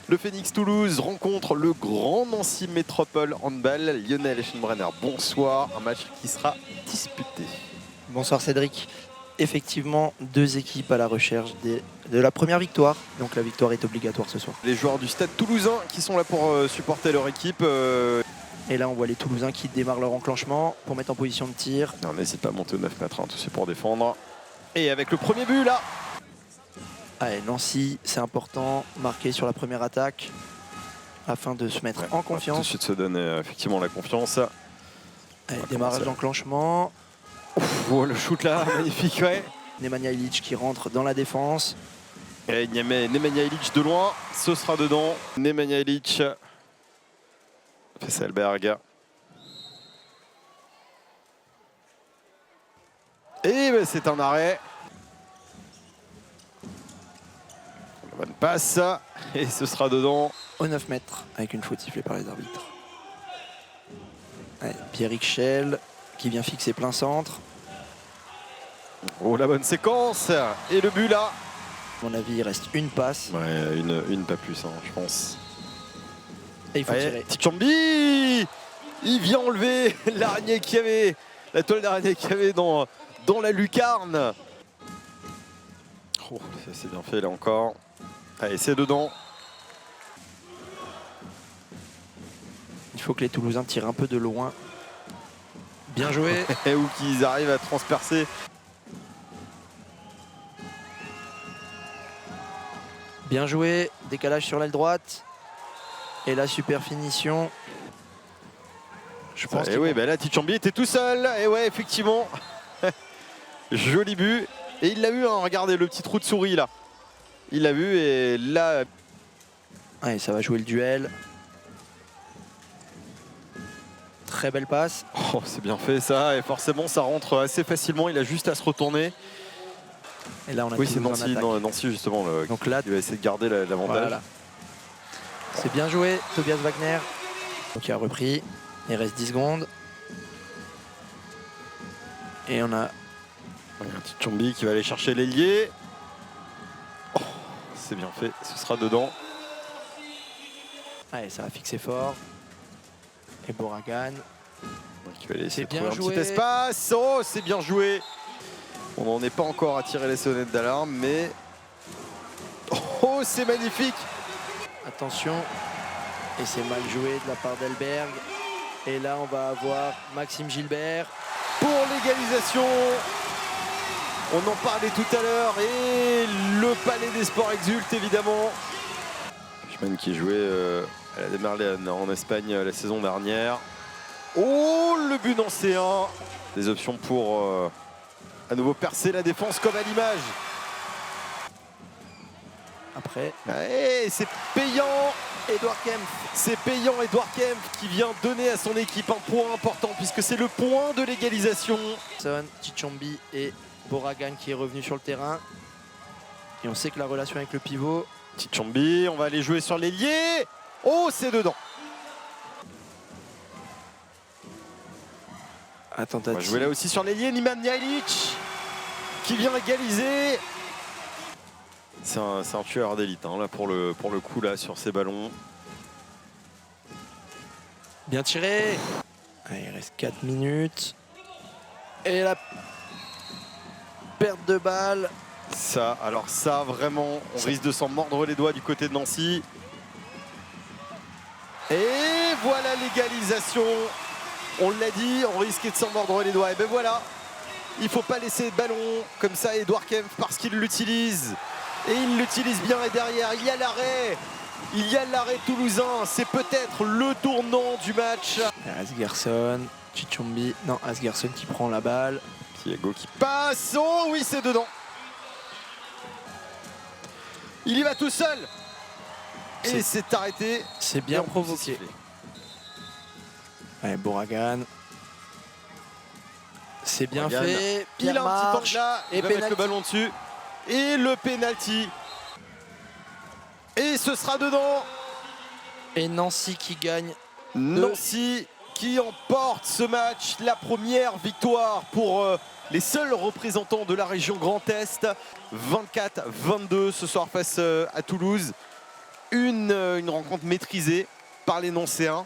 Le Phoenix Toulouse rencontre le Grand Nancy Métropole Handball. Lionel Eschenbrenner, bonsoir. Un match qui sera disputé. Bonsoir Cédric. Effectivement, deux équipes à la recherche de la première victoire. Donc la victoire est obligatoire ce soir. Les joueurs du Stade Toulousain qui sont là pour supporter leur équipe. Et là, on voit les Toulousains qui démarrent leur enclenchement pour mettre en position de tir. On n'hésite pas à monter au 9 mètres, tout c'est pour défendre. Et avec le premier but là. Allez, Nancy, c'est important, marqué sur la première attaque afin de se mettre en confiance. Tout de suite se donner effectivement la confiance. Allez, démarrage d'enclenchement. Oh, le shoot là, magnifique, ouais. Nemanja Ilic qui rentre dans la défense. Et Nemanja Ilic de loin, ce sera dedans. Nemanja Ilic. Fesselberg. Et ben, c'est un arrêt. Bonne passe. Et ce sera dedans. Au 9 mètres, avec une faute sifflée par les arbitres. Allez, Pierrick Schell qui vient fixer plein centre. Oh, la bonne séquence. Et le but là. À mon avis, il reste une passe. Ouais, une pas plus, je pense. Et il faut tirer. Tchichambi, il vient enlever l'araignée qu'il y avait, la toile d'araignée qu'il y avait dans la lucarne. Oh, c'est bien fait là encore. Allez, c'est dedans. Il faut que les Toulousains tirent un peu de loin. Bien joué. Et où qu'ils arrivent à transpercer. Bien joué. Décalage sur l'aile droite. Et la super finition. Je pense et oui, ben là, Tchichambi était tout seul. Et ouais, effectivement. Joli but. Et il l'a vu, hein, regardez le petit trou de souris là. Il l'a vu et là. Allez, ça va jouer le duel. Très belle passe. Oh, c'est bien fait ça. Et forcément, ça rentre assez facilement. Il a juste à se retourner. Et là, on a oui, c'est Nancy justement. Donc là, il va essayer de garder l'avantage. Voilà. C'est bien joué, Tobias Wagner. Donc il a repris. Il reste 10 secondes. Et on a un petit Tchichambi qui va aller chercher l'ailier. Oh, c'est bien fait, ce sera dedans. Allez, ça va fixer fort. Et Boragan. Qui va laisser bien joué. Un petit espace. Oh, c'est bien joué. On n'en est pas encore à tirer les sonnettes d'alarme, mais... Oh, c'est magnifique. Attention. Et c'est mal joué de la part d'Elberg. Et là, on va avoir Maxime Gilbert. Pour l'égalisation. On en parlait tout à l'heure. Et le Palais des Sports exulte, évidemment. Fishman qui jouait à la Demerlen en Espagne la saison dernière. Oh, le but nancéen. Des options pour à nouveau percer la défense comme à l'image. Après. Et c'est payant. Edouard Kempf. C'est payant, Edouard Kempf qui vient donner à son équipe un point important puisque c'est le point de l'égalisation. Tchichambi et Boragan qui est revenu sur le terrain. Et on sait que la relation avec le pivot. Tchichambi, on va aller jouer sur l'ailier. Oh, c'est dedans. On va jouer là aussi sur l'ailier. Nemanja Ilic qui vient égaliser. C'est un tueur d'élite là pour le coup là sur ces ballons. Bien tiré. Allez, il reste 4 minutes. Et la perte de balle. Ça, alors ça vraiment, on risque de s'en mordre les doigts du côté de Nancy. Et voilà l'égalisation. On l'a dit, on risquait de s'en mordre les doigts. Et ben voilà, il ne faut pas laisser de ballon comme ça Edouard Kempf parce qu'il l'utilise. Et il l'utilise bien et derrière, il y a l'arrêt. Il y a l'arrêt toulousain. C'est peut-être le tournant du match. Asgerson, Tchichambi. Non, Asgerson qui prend la balle. Thiago qui passe. Oh oui, c'est dedans. Il y va tout seul. Et c'est arrêté. C'est bien provoqué. Allez, Boragan. C'est bien fait. Il a un petit angle là. Il va mettre le ballon dessus. Et le penalty. Et ce sera dedans. Et Nancy qui gagne. Nancy qui emporte ce match. La première victoire pour les seuls représentants de la région Grand Est. 24-22 ce soir face à Toulouse. une rencontre maîtrisée par les Nancéens.